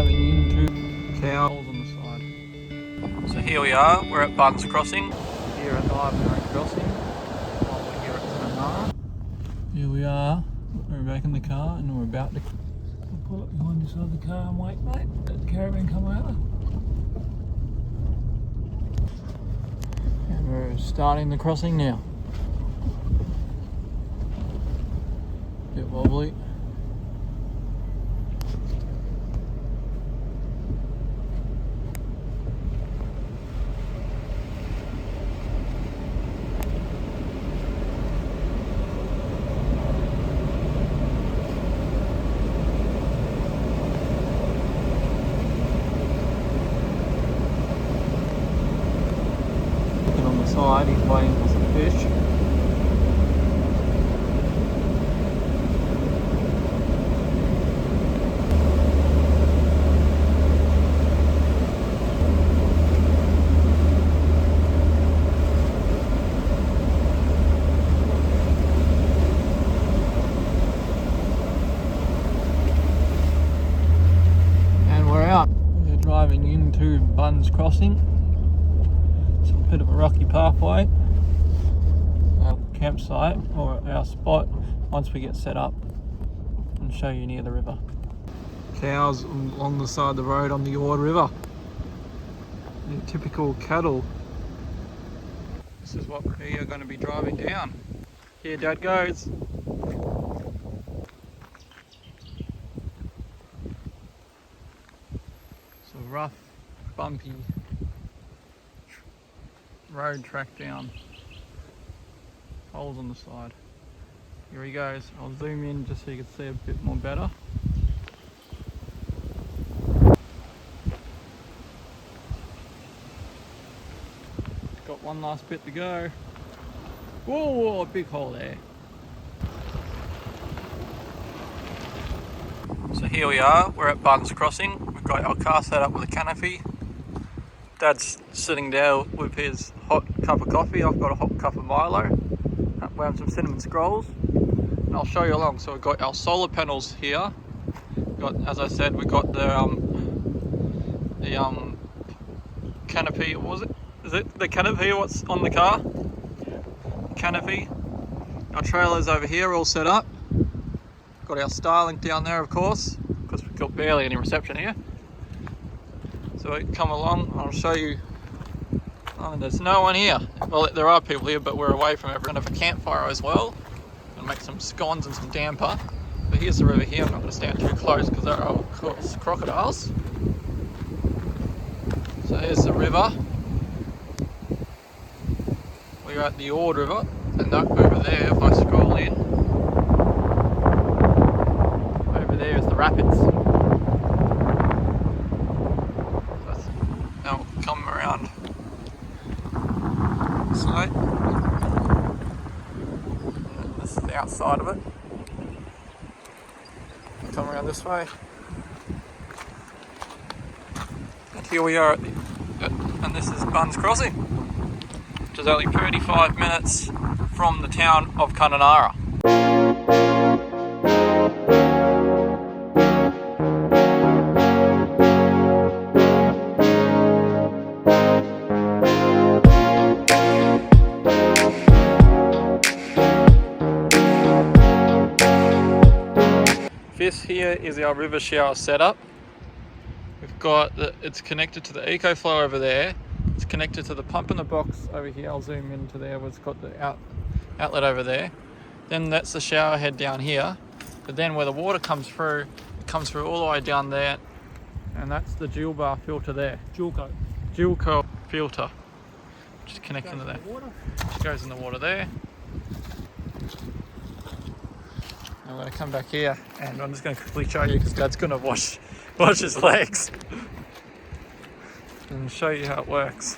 driving into cows on the side. So here we are, we're at Buns Crossing, here at the Ivanhoe crossing, while we're here at Kununurra. Here we are, we're back in the car and we're about to pull up behind this other car and wait, mate, let the caravan come over. And we're starting the crossing now. Bit wobbly. On the side, he's waiting for some fish. And we're out. We're driving into Buns Crossing. Bit of a rocky pathway, our campsite or our spot once we get set up, and show you near the river. Cows along the side of the road on the Ord River. The typical cattle. This is what we are going to be driving down. Here Dad goes. It's a rough, bumpy road track down, holes on the side. Here he goes. I'll zoom in just so you can see a bit more better. Got one last bit to go. Whoa, big hole there. So here we are, we're at Buns Crossing. We've got our car set up with a canopy. Dad's sitting there with his hot cup of coffee. I've got a hot cup of Milo. We're having some cinnamon scrolls. And I'll show you along. So we've got our solar panels here. As I said, we've got the canopy. What was it? Is it the canopy what's on the car? Canopy. Our trailer's over here all set up. Got our Starlink down there, of course, because we've got barely any reception here. So come along, I'll show you. Oh, there's no one here. Well, there are people here, but we're away from everyone. Have a campfire as well. Gonna make some scones and some damper. But here's the river here. I'm not going to stand too close because there are, of course, crocodiles. So here's the river. We're at the Ord River, and that over there, if I scroll in, over there is the rapids. Now come around this way. This is the outside of it. Come around this way. And here we are and this is Buns Crossing, which is only 35 minutes from the town of Kununurra. This here is our river shower setup. We've got it's connected to the EcoFlow over there. It's connected to the pump in the box over here. I'll zoom into there where it's got the outlet over there. Then that's the shower head down here. But then where the water comes through, it comes through all the way down there. And that's the dual bar filter there. Dual coil filter. Just connecting to that. Just goes in the water there. I'm going to come back here and I'm just going to quickly show you because Dad's going to wash his legs and show you how it works.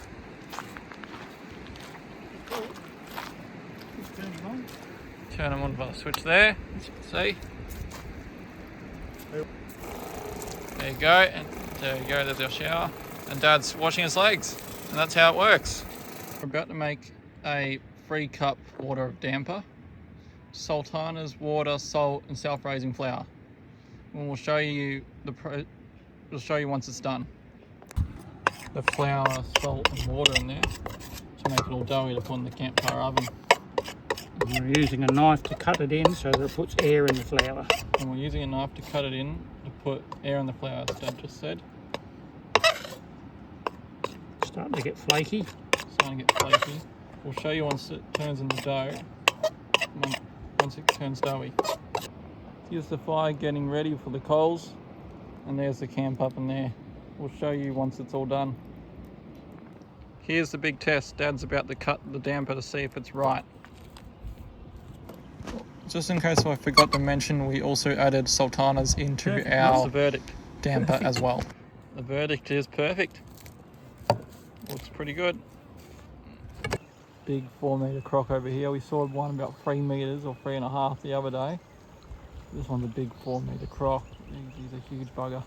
Turn them on by the switch there, as you can see. There you go, and there you go, there's our shower. And Dad's washing his legs, and that's how it works. We're about to make a 3-cup water of damper. Sultanas, water, salt and self-raising flour. And we'll show you the I'll show you once it's done. The flour, salt and water in there to make it all doughy to put in the campfire oven. And we're using a knife to cut it in so that it puts air in the flour. And we're using a knife to cut it in to put air in the flour, as Dad just said. Starting to get flaky. Starting to get flaky. We'll show you once it turns into dough, once it turns doughy. Here's the fire getting ready for the coals, and there's the camp up in there. We'll show you once it's all done. Here's the big test. Dad's about to cut the damper to see if it's right. Just in case I forgot to mention, we also added sultanas into our the verdict? damper as well. The verdict is perfect. Looks pretty good. Big 4 metre croc over here. We saw one about 3 metres or 3.5 the other day. This one's a big 4 metre croc. He's a huge bugger.